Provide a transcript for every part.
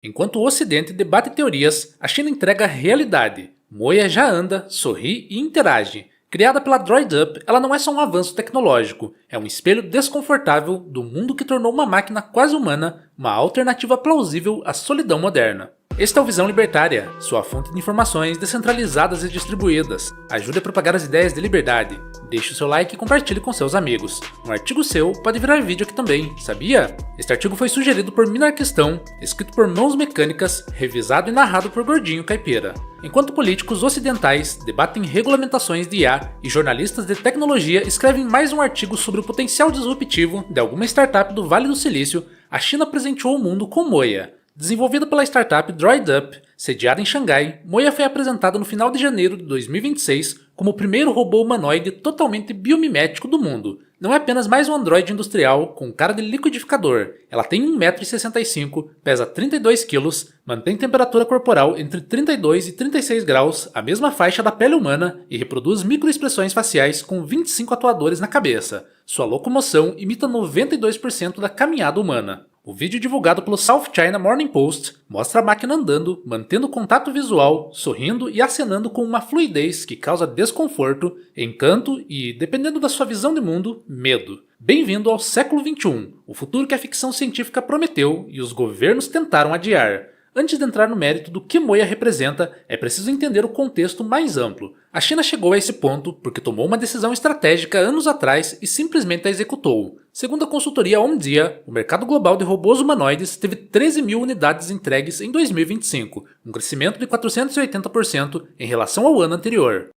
Enquanto o Ocidente debate teorias, a China entrega a realidade. Moia já anda, sorri e interage. Criada pela DroidUp, ela não é só um avanço tecnológico, é um espelho desconfortável do mundo que tornou uma máquina quase humana uma alternativa plausível à solidão moderna. Este é o Visão Libertária, sua fonte de informações descentralizadas e distribuídas. Ajude a propagar as ideias de liberdade. Deixe o seu like e compartilhe com seus amigos. Um artigo seu pode virar vídeo aqui também, sabia? Este artigo foi sugerido por Minarquistão, escrito por Mãos Mecânicas, revisado e narrado por Gordinho Caipira. Enquanto políticos ocidentais debatem regulamentações de IA e jornalistas de tecnologia escrevem mais um artigo sobre o potencial disruptivo de alguma startup do Vale do Silício, a China presenteou o mundo com Moia. Desenvolvida pela startup DroidUp, sediada em Xangai, Moia foi apresentada no final de janeiro de 2026 como o primeiro robô humanoide totalmente biomimético do mundo. Não é apenas mais um androide industrial com cara de liquidificador. Ela tem 1,65 m, pesa 32 kg, mantém temperatura corporal entre 32 e 36 graus, a mesma faixa da pele humana, e reproduz microexpressões faciais com 25 atuadores na cabeça. Sua locomoção imita 92% da caminhada humana. O vídeo divulgado pelo South China Morning Post mostra a máquina andando, mantendo contato visual, sorrindo e acenando com uma fluidez que causa desconforto, encanto e, dependendo da sua visão de mundo, medo. Bem-vindo ao século XXI, o futuro que a ficção científica prometeu e os governos tentaram adiar. Antes de entrar no mérito do que Moia representa, é preciso entender o contexto mais amplo. A China chegou a esse ponto porque tomou uma decisão estratégica anos atrás e simplesmente a executou. Segundo a consultoria Omdia, o mercado global de robôs humanoides teve 13 mil unidades entregues em 2025, um crescimento de 480% em relação ao ano anterior.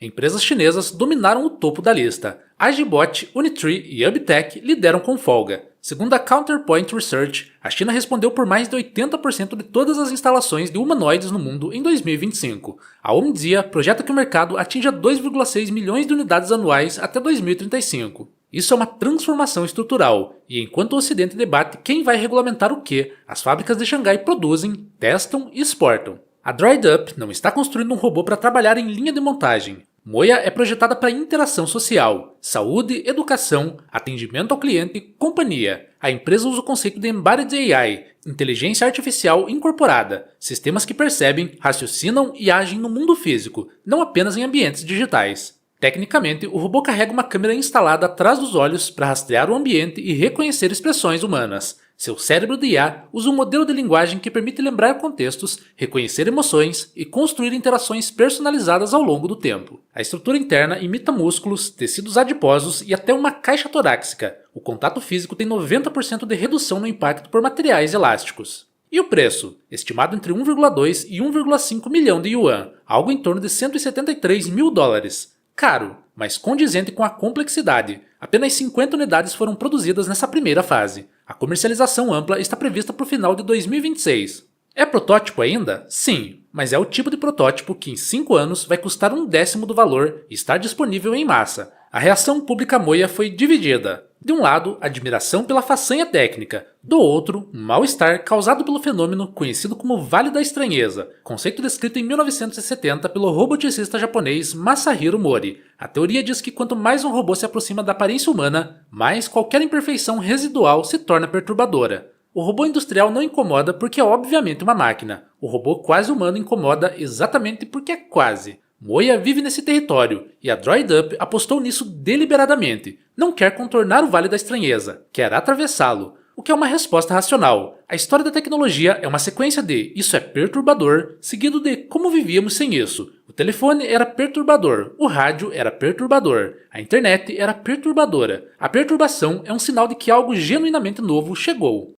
Empresas chinesas dominaram o topo da lista. Agibot, Unitree e UbTech lideram com folga. Segundo a Counterpoint Research, a China respondeu por mais de 80% de todas as instalações de humanoides no mundo em 2025. A Omdia projeta que o mercado atinja 2,6 milhões de unidades anuais até 2035. Isso é uma transformação estrutural, e enquanto o Ocidente debate quem vai regulamentar o que, as fábricas de Xangai produzem, testam e exportam. A DroidUp não está construindo um robô para trabalhar em linha de montagem. Moia é projetada para interação social, saúde, educação, atendimento ao cliente e companhia. A empresa usa o conceito de Embedded AI, inteligência artificial incorporada, sistemas que percebem, raciocinam e agem no mundo físico, não apenas em ambientes digitais. Tecnicamente, o robô carrega uma câmera instalada atrás dos olhos para rastrear o ambiente e reconhecer expressões humanas. Seu cérebro de IA usa um modelo de linguagem que permite lembrar contextos, reconhecer emoções e construir interações personalizadas ao longo do tempo. A estrutura interna imita músculos, tecidos adiposos e até uma caixa torácica. O contato físico tem 90% de redução no impacto por materiais elásticos. E o preço? Estimado entre 1,2 e 1,5 milhão de yuan, algo em torno de 173 mil dólares. Caro, mas condizente com a complexidade. Apenas 50 unidades foram produzidas nessa primeira fase. A comercialização ampla está prevista para o final de 2026. É protótipo ainda? Sim, mas é o tipo de protótipo que em 5 anos vai custar 1/10 do valor e estar disponível em massa. A reação pública Moia foi dividida. De um lado, admiração pela façanha técnica. Do outro, um mal-estar causado pelo fenômeno conhecido como Vale da Estranheza, conceito descrito em 1970 pelo roboticista japonês Masahiro Mori. A teoria diz que quanto mais um robô se aproxima da aparência humana, mais qualquer imperfeição residual se torna perturbadora. O robô industrial não incomoda porque é obviamente uma máquina. O robô quase humano incomoda exatamente porque é quase. Moia vive nesse território, e a DroidUp apostou nisso deliberadamente. Não quer contornar o Vale da Estranheza, quer atravessá-lo, o que é uma resposta racional. A história da tecnologia é uma sequência de "isso é perturbador", seguido de "como vivíamos sem isso". O telefone era perturbador, o rádio era perturbador, a internet era perturbadora. A perturbação é um sinal de que algo genuinamente novo chegou.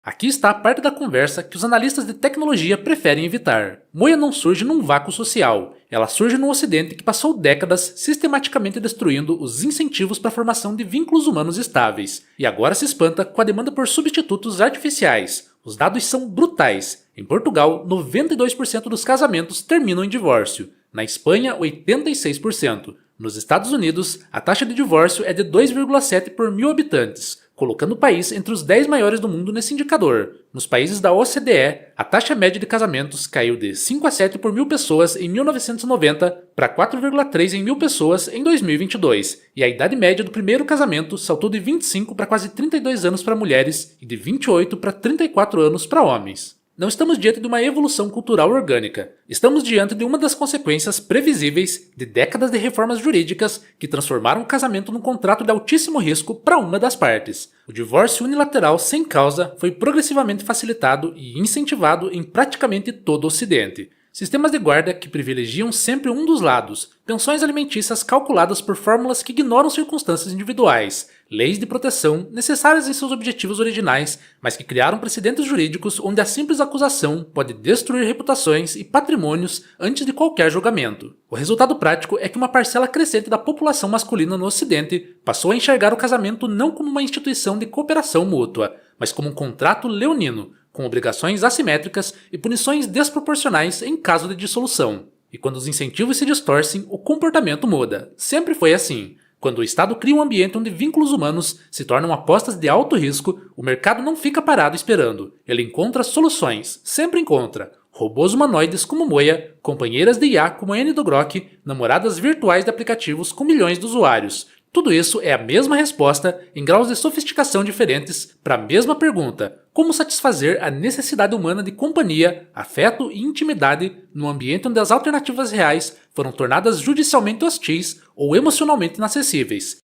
Aqui está a parte da conversa que os analistas de tecnologia preferem evitar. Moia não surge num vácuo social. Ela surge no Ocidente que passou décadas sistematicamente destruindo os incentivos para a formação de vínculos humanos estáveis. E agora se espanta com a demanda por substitutos artificiais. Os dados são brutais. Em Portugal, 92% dos casamentos terminam em divórcio. Na Espanha, 86%. Nos Estados Unidos, a taxa de divórcio é de 2,7 por 1000 habitantes. colocando o país entre os 10 maiores do mundo nesse indicador. Nos países da OCDE, a taxa média de casamentos caiu de 5 a 7 por mil pessoas em 1990 para 4,3 em mil pessoas em 2022, e a idade média do primeiro casamento saltou de 25 para quase 32 anos para mulheres e de 28 para 34 anos para homens. Não estamos diante de uma evolução cultural orgânica. Estamos diante de uma das consequências previsíveis de décadas de reformas jurídicas que transformaram o casamento num contrato de altíssimo risco para uma das partes. O divórcio unilateral sem causa foi progressivamente facilitado e incentivado em praticamente todo o Ocidente. Sistemas de guarda que privilegiam sempre um dos lados, pensões alimentícias calculadas por fórmulas que ignoram circunstâncias individuais, leis de proteção necessárias em seus objetivos originais, mas que criaram precedentes jurídicos onde a simples acusação pode destruir reputações e patrimônios antes de qualquer julgamento. O resultado prático é que uma parcela crescente da população masculina no Ocidente passou a enxergar o casamento não como uma instituição de cooperação mútua, mas como um contrato leonino, com obrigações assimétricas e punições desproporcionais em caso de dissolução. E quando os incentivos se distorcem, o comportamento muda. Sempre foi assim. Quando o Estado cria um ambiente onde vínculos humanos se tornam apostas de alto risco, o mercado não fica parado esperando. Ele encontra soluções, sempre encontra. Robôs humanoides como Moya, companheiras de IA como Annie do Grok, namoradas virtuais de aplicativos com milhões de usuários. Tudo isso é a mesma resposta, em graus de sofisticação diferentes, para a mesma pergunta: como satisfazer a necessidade humana de companhia, afeto e intimidade num ambiente onde as alternativas reais foram tornadas judicialmente hostis ou emocionalmente inacessíveis.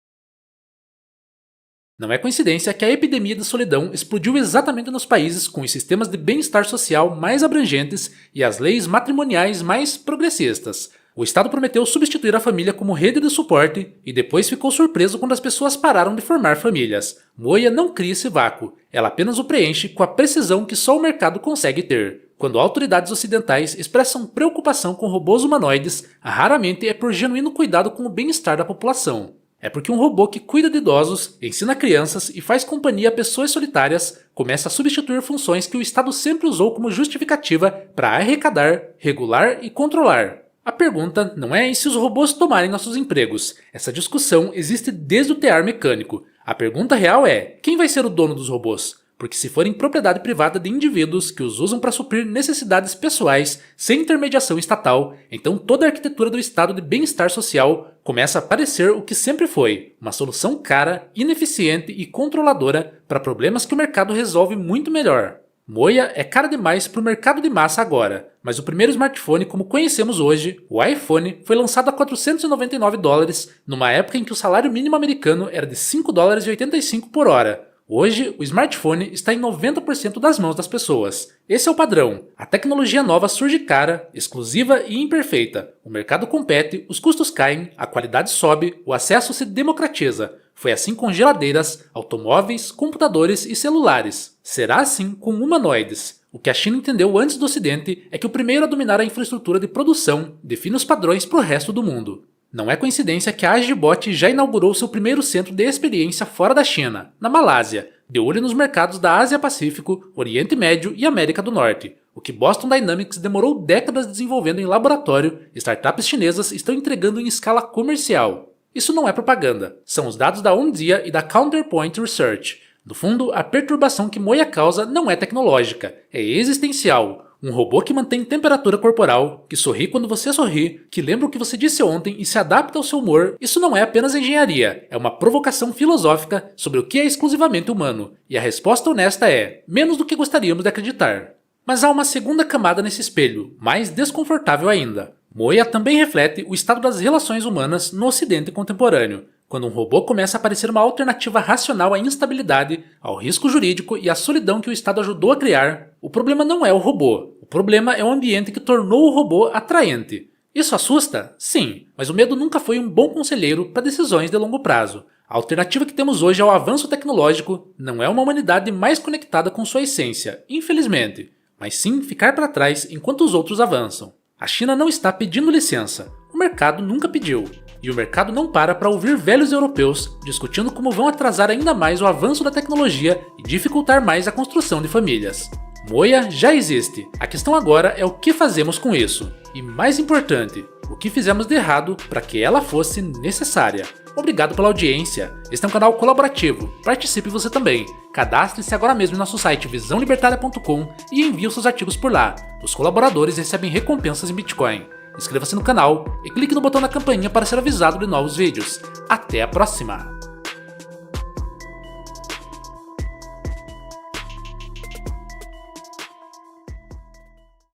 Não é coincidência que a epidemia de solidão explodiu exatamente nos países com os sistemas de bem-estar social mais abrangentes e as leis matrimoniais mais progressistas. O Estado prometeu substituir a família como rede de suporte e depois ficou surpreso quando as pessoas pararam de formar famílias. Moya não cria esse vácuo, ela apenas o preenche com a precisão que só o mercado consegue ter. Quando autoridades ocidentais expressam preocupação com robôs humanoides, raramente é por genuíno cuidado com o bem-estar da população. É porque um robô que cuida de idosos, ensina crianças e faz companhia a pessoas solitárias começa a substituir funções que o Estado sempre usou como justificativa para arrecadar, regular e controlar. A pergunta não é se os robôs tomarem nossos empregos. Essa discussão existe desde o tear mecânico. A pergunta real é: quem vai ser o dono dos robôs? Porque se forem propriedade privada de indivíduos que os usam para suprir necessidades pessoais sem intermediação estatal, então toda a arquitetura do estado de bem-estar social começa a parecer o que sempre foi, uma solução cara, ineficiente e controladora para problemas que o mercado resolve muito melhor. Moya é cara demais para o mercado de massa agora, mas o primeiro smartphone como conhecemos hoje, o iPhone, foi lançado a $499, numa época em que o salário mínimo americano era de $5,85 por hora. Hoje, o smartphone está em 90% das mãos das pessoas. Esse é o padrão. A tecnologia nova surge cara, exclusiva e imperfeita. O mercado compete, os custos caem, a qualidade sobe, o acesso se democratiza. Foi assim com geladeiras, automóveis, computadores e celulares. Será assim com humanoides. O que a China entendeu antes do Ocidente é que o primeiro a dominar a infraestrutura de produção define os padrões para o resto do mundo. Não é coincidência que a Agibot já inaugurou seu primeiro centro de experiência fora da China, na Malásia, de olho nos mercados da Ásia-Pacífico, Oriente Médio e América do Norte. O que Boston Dynamics demorou décadas desenvolvendo em laboratório, startups chinesas estão entregando em escala comercial. Isso não é propaganda, são os dados da Omdia e da Counterpoint Research. No fundo, a perturbação que Moya causa não é tecnológica, é existencial. Um robô que mantém temperatura corporal, que sorri quando você sorri, que lembra o que você disse ontem e se adapta ao seu humor, isso não é apenas engenharia, é uma provocação filosófica sobre o que é exclusivamente humano. E a resposta honesta é: menos do que gostaríamos de acreditar. Mas há uma segunda camada nesse espelho, mais desconfortável ainda. Moya também reflete o estado das relações humanas no Ocidente contemporâneo. Quando um robô começa a parecer uma alternativa racional à instabilidade, ao risco jurídico e à solidão que o Estado ajudou a criar, o problema não é o robô. O problema é o ambiente que tornou o robô atraente. Isso assusta? Sim, mas o medo nunca foi um bom conselheiro para decisões de longo prazo. A alternativa que temos hoje ao avanço tecnológico não é uma humanidade mais conectada com sua essência, infelizmente, mas sim ficar para trás enquanto os outros avançam. A China não está pedindo licença, o mercado nunca pediu. E o mercado não para ouvir velhos europeus discutindo como vão atrasar ainda mais o avanço da tecnologia e dificultar mais a construção de famílias. Moya já existe, a questão agora é o que fazemos com isso. E mais importante, o que fizemos de errado para que ela fosse necessária. Obrigado pela audiência. Este é um canal colaborativo. Participe você também. Cadastre-se agora mesmo em nosso site visãolibertaria.com e envie os seus artigos por lá. Os colaboradores recebem recompensas em Bitcoin. Inscreva-se no canal e clique no botão da campainha para ser avisado de novos vídeos. Até a próxima!